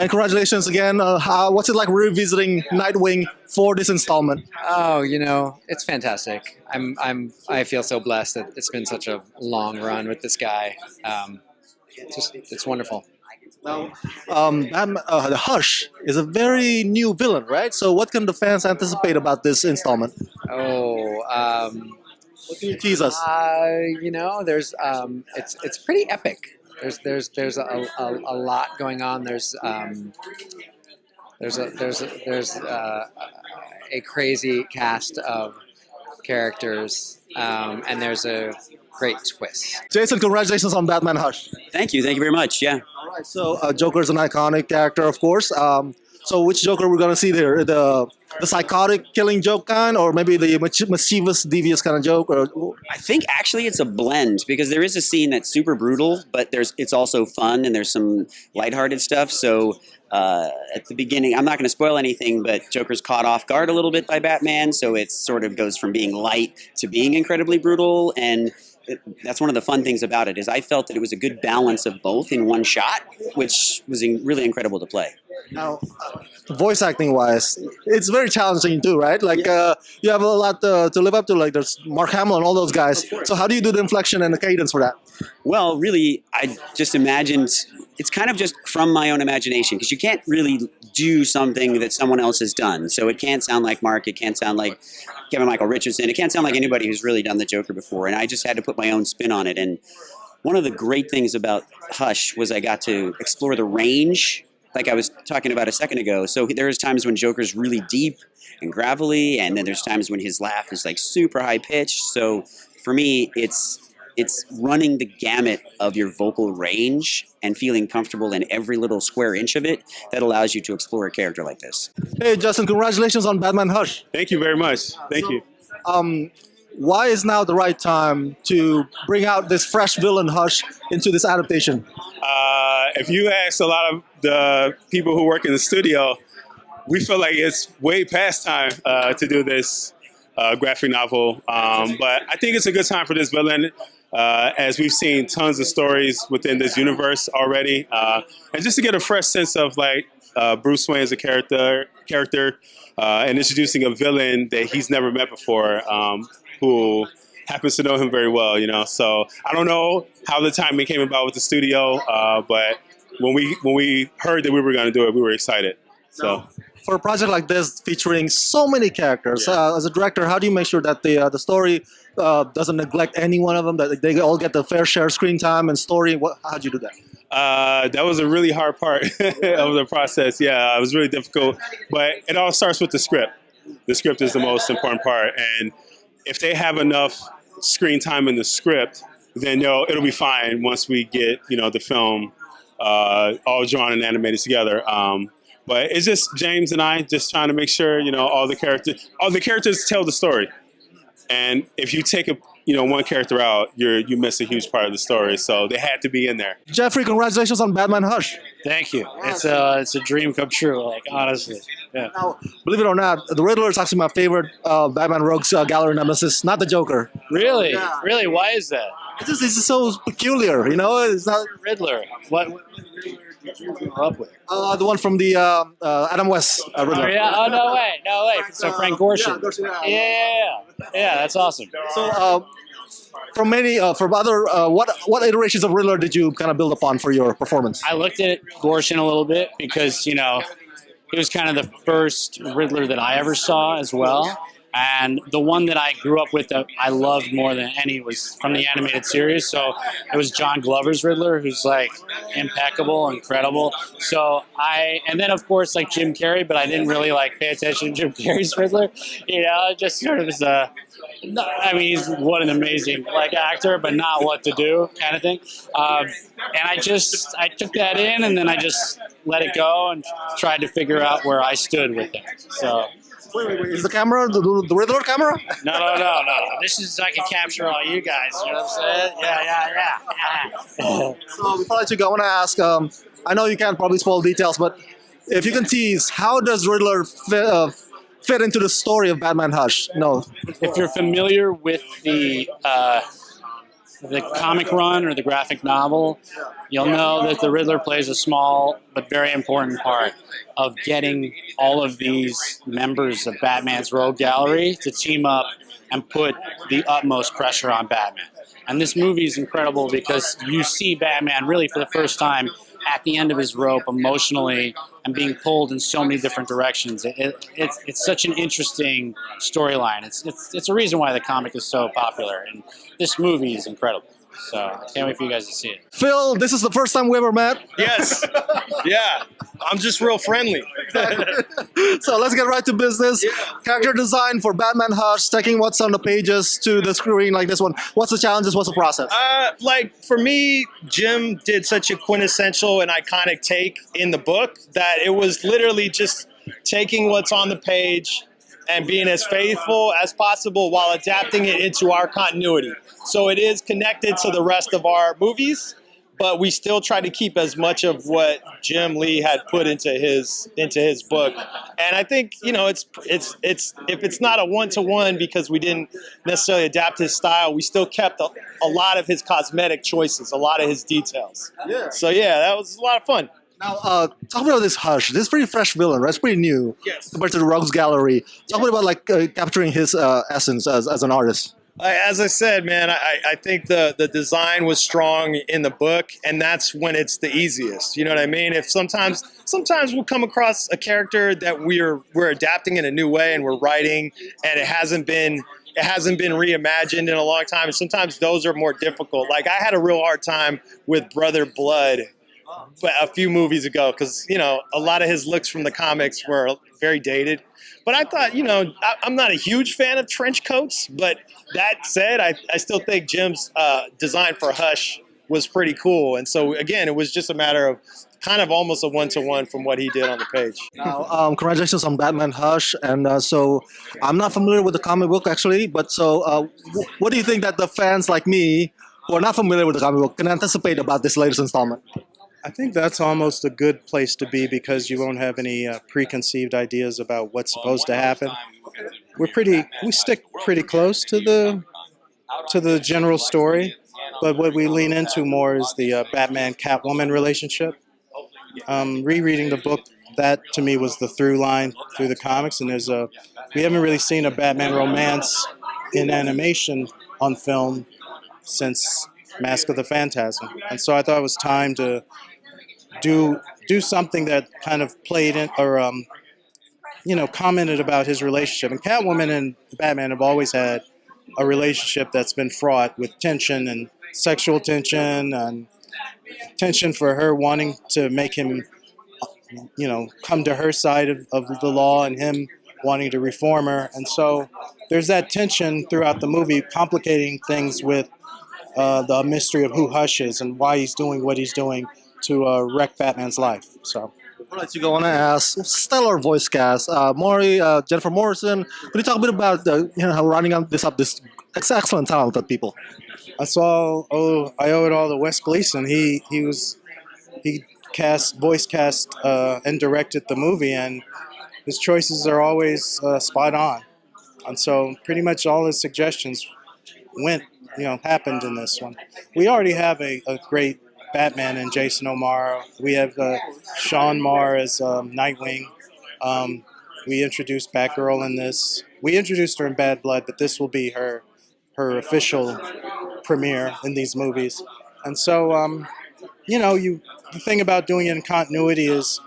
And congratulations again. What's it like revisiting Nightwing for this installment? Oh, it's fantastic. I feel so blessed that it's been such a long run with this guy. It's wonderful. Now, the Hush is a very new villain, right? So, what can the fans anticipate about this installment? Oh, What can you tease us? there's it's pretty epic. There's a lot going on. There's a crazy cast of characters, and there's a great twist. Jason, congratulations on Batman Hush. Thank you very much. Yeah. All right, so Joker is an iconic character, of course. So, which Joker we're gonna see there? The psychotic killing joke kind, or maybe the mischievous, devious kind of joke? Or I think actually it's a blend because there is a scene that's super brutal, but it's also fun and there's some lighthearted stuff. So at the beginning, I'm not going to spoil anything, but Joker's caught off guard a little bit by Batman, so it sort of goes from being light to being incredibly brutal. And that's one of the fun things about it is I felt that it was a good balance of both in one shot, which was really incredible to play. Now, voice acting wise, it's very challenging too, right? Like you have a lot to live up to. Like there's Mark Hamill and all those guys. So how do you do the inflection and the cadence for that? Well, really, I just imagined it's kind of just from my own imagination because you can't really do something that someone else has done. So it can't sound like Mark. It can't sound like Kevin Michael Richardson. It can't sound like anybody who's really done the Joker before. And I just had to put my own spin on it. And one of the great things about Hush was I got to explore the range like I was talking about a second ago. So there's times when Joker's really deep and gravelly, and then there's times when his laugh is like super high pitched. So for me, it's running the gamut of your vocal range and feeling comfortable in every little square inch of it that allows you to explore a character like this. Hey, Justin, congratulations on Batman Hush. Thank you very much. Thank you. Why is now the right time to bring out this fresh villain Hush into this adaptation? If you ask a lot of the people who work in the studio, we feel like it's way past time to do this graphic novel. But I think it's a good time for this villain, as we've seen tons of stories within this universe already. And just to get a fresh sense of like Bruce Wayne as a character and introducing a villain that he's never met before, who happens to know him very well, So I don't know how the timing came about with the studio, but when we heard that we were going to do it, we were excited. So for a project like this featuring so many characters, as a director, how do you make sure that the story doesn't neglect any one of them, that they all get the fair share of screen time and story? How do you do that? That was a really hard part of the process. Yeah, it was really difficult, but it all starts with the script. The script is the most important part, and if they have enough screen time in the script, then it'll be fine once we get the film all drawn and animated together. But it's just James and I just trying to make sure all the characters tell the story. And if you take one character out, you miss a huge part of the story. So they had to be in there. Geoffrey, congratulations on Batman Hush. Thank you. It's a dream come true. Like honestly, yeah. Now, believe it or not, the Riddler is actually my favorite Batman Rogues Gallery nemesis, not the Joker. Really, Yeah. really. Why is that? It's just so peculiar, It's not Riddler. What did you grow up with? the one from the Adam West Riddler. Oh yeah. Oh no way. So Frank Gorshin. Yeah. That's awesome. So, from other, what iterations of Riddler did you kind of build upon for your performance? I looked at Gorshin a little bit because he was kind of the first Riddler that I ever saw as well. And the one that I grew up with that I loved more than any was from the animated series. So it was John Glover's Riddler, who's like impeccable, incredible. So and then of course like Jim Carrey, but I didn't really like pay attention to Jim Carrey's Riddler. Just sort of as he's what an amazing actor, but not what to do kind of thing. And I took that in and then I just let it go and tried to figure out where I stood with it. So. Wait. Is the camera the Riddler camera? No. This is I can capture all you guys. You know what I'm saying? Yeah. So before I let you go, I want to ask. I know you can't probably spoil details, but if you can tease, how does Riddler fit into the story of Batman Hush? No. If you're familiar with the the comic run or the graphic novel, you'll know that the Riddler plays a small but very important part of getting all of these members of Batman's rogue gallery to team up and put the utmost pressure on Batman. And this movie is incredible because you see Batman really for the first time at the end of his rope emotionally and being pulled in so many different directions. It's such an interesting storyline. It's a reason why the comic is so popular, and this movie is incredible. So I can't wait for you guys to see it. Phil, this is the first time we ever met. Yes. Yeah. I'm just real friendly. So let's get right to business. Character design for Batman Hush, taking what's on the pages to the screen like this one. What's the challenges? What's the process? Like for me, Jim did such a quintessential and iconic take in the book that it was literally just taking what's on the page and being as faithful as possible while adapting it into our continuity. So it is connected to the rest of our movies, but we still try to keep as much of what Jim Lee had put into his book. And I think, you know, it's if it's not a one-to-one because we didn't necessarily adapt his style, we still kept a lot of his cosmetic choices, a lot of his details. Yeah. So yeah, that was a lot of fun. Now, talk about this Hush. This is pretty fresh villain, right? It's pretty new compared to the Rogues Gallery. Talk about like capturing his essence as an artist. As I said, man, I think the design was strong in the book, and that's when it's the easiest. You know what I mean? If sometimes we'll come across a character that we're adapting in a new way and we're writing, and it hasn't been reimagined in a long time. And sometimes those are more difficult. Like I had a real hard time with Brother Blood a few movies ago because, you know, a lot of his looks from the comics were very dated. But I thought, you know, I'm not a huge fan of trench coats, but that said, I still think Jim's design for Hush was pretty cool. And so, again, it was just a matter of kind of almost a one-to-one from what he did on the page. Now, congratulations on Batman Hush. And so I'm not familiar with the comic book, actually, but so what do you think that the fans like me who are not familiar with the comic book can anticipate about this latest installment? I think that's almost a good place to be because you won't have any preconceived ideas about what's supposed to happen. We stick pretty close to the general story, but what we lean into more is the Batman-Catwoman relationship. Rereading the book, that to me was the through line through the comics, and we haven't really seen a Batman romance in animation on film since Mask of the Phantasm, and so I thought it was time to do something that kind of played in or commented about his relationship. And Catwoman and Batman have always had a relationship that's been fraught with tension and sexual tension and tension for her wanting to make him come to her side of the law and him wanting to reform her. And so there's that tension throughout the movie, complicating things with the mystery of who Hush is and why he's doing what he's doing to wreck Batman's life. So, before I let you go, I want to ask, stellar voice cast, Maury, Jennifer Morrison. Could you talk a bit about how running this it's excellent talented people? I owe it all to Wes Gleason. He voice cast and directed the movie, and his choices are always spot on. And so pretty much all his suggestions happened in this one. We already have a great Batman and Jason O'Mara. We have Sean Marr as Nightwing. We introduced Batgirl in this. We introduced her in Bad Blood, but this will be her official premiere in these movies. And so, the thing about doing it in continuity is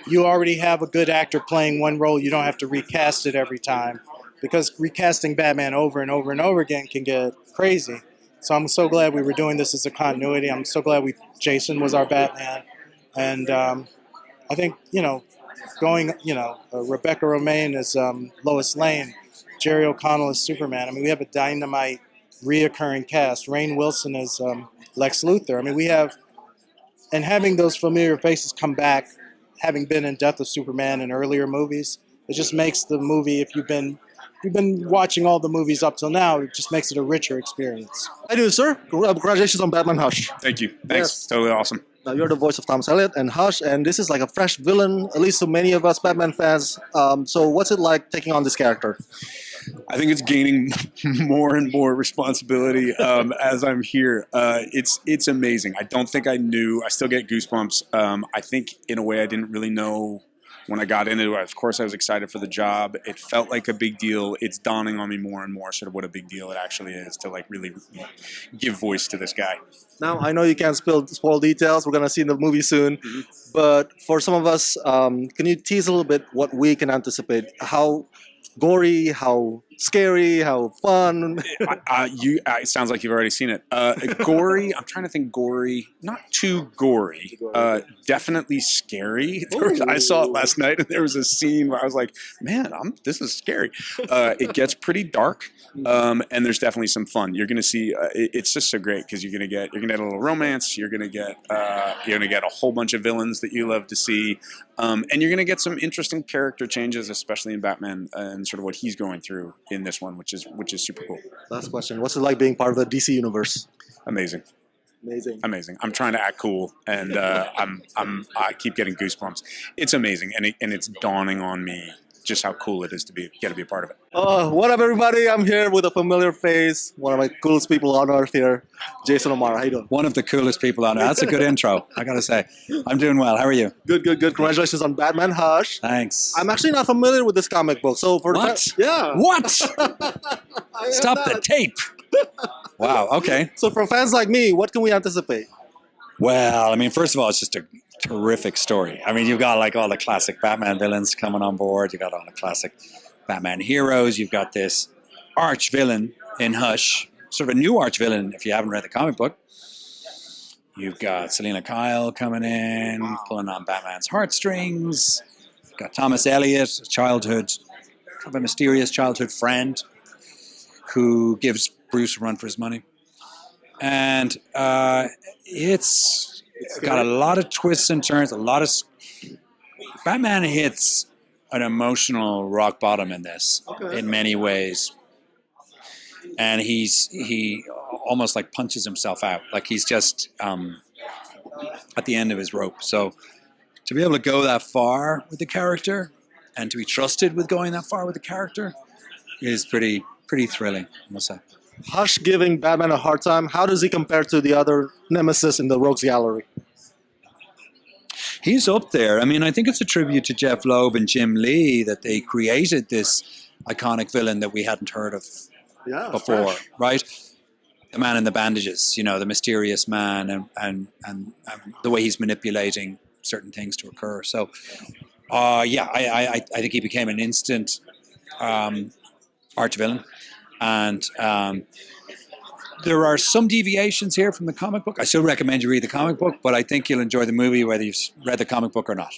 you already have a good actor playing one role. You don't have to recast it every time, because recasting Batman over and over and over again can get crazy. So I'm so glad we were doing this as a continuity. I'm so glad Jason was our Batman. And I think, going, Rebecca Romaine as Lois Lane, Jerry O'Connell as Superman. I mean, we have a dynamite reoccurring cast. Rainn Wilson as Lex Luthor. I mean, and having those familiar faces come back, having been in Death of Superman and earlier movies, it just makes the movie, if you've been watching all the movies up till now, it just makes it a richer experience. I do, sir. Congratulations on Batman Hush. Thank you. Thanks. Yes. Totally awesome. Now you're the voice of Thomas Elliot and Hush, and this is like a fresh villain, at least to many of us Batman fans. So what's it like taking on this character? I think it's gaining more and more responsibility as I'm here. It's amazing. I don't think I knew. I still get goosebumps. I think in a way I didn't really know when I got into it. Of course, I was excited for the job. It felt like a big deal. It's dawning on me more and more sort of what a big deal it actually is to like really give voice to this guy. Now, I know you can't spoil details. We're going to see in the movie soon. But for some of us, can you tease a little bit what we can anticipate? How gory, how scary, how fun? It sounds like you've already seen it. Gory, I'm trying to think gory. Not too gory. Definitely scary. I saw it last night, and there was a scene where I was like, man, this is scary. It gets pretty dark. And there's definitely some fun. You're going to see. It's just so great because you're going to get a little romance. You're going to get a whole bunch of villains that you love to see, and you're going to get some interesting character changes, especially in Batman and sort of what he's going through in this one, which is super cool. Last question: what's it like being part of the DC universe? Amazing. Amazing. I'm trying to act cool, and I keep getting goosebumps. It's amazing, and it's dawning on me just how cool it is to get to be a part of it. What up, everybody? I'm here with a familiar face, one of my coolest people on earth here, Jason O'Mara. How you doing? One of the coolest people on earth. That's a good intro, I gotta say. I'm doing well. How are you? Good. Congratulations on Batman Hush. Thanks. I'm actually not familiar with this comic book, so for What? yeah. What? I am Stop the not. tape. Wow, okay. So for fans like me, what can we anticipate? Well, I mean, first of all, it's just a terrific story. I mean, you've got like all the classic Batman villains coming on board. You've got all the classic Batman heroes. You've got this arch villain in Hush, sort of a new arch villain if you haven't read the comic book. You've got Selena Kyle coming in, pulling on Batman's heartstrings. You've got Thomas Elliot, kind of a mysterious childhood friend who gives Bruce a run for his money. And it's got a lot of twists and turns, Batman hits an emotional rock bottom in this in many ways. And he almost like punches himself out. Like he's just at the end of his rope. So to be able to go that far with the character and to be trusted with going that far with the character is pretty thrilling, I must say. Hush giving Batman a hard time. How does he compare to the other nemesis in the Rogues Gallery? He's up there. I mean, I think it's a tribute to Jeff Loeb and Jim Lee that they created this iconic villain that we hadn't heard of before, right? The man in the bandages, the mysterious man and the way he's manipulating certain things to occur. So, I think he became an instant arch villain. And there are some deviations here from the comic book. I still recommend you read the comic book, but I think you'll enjoy the movie whether you've read the comic book or not.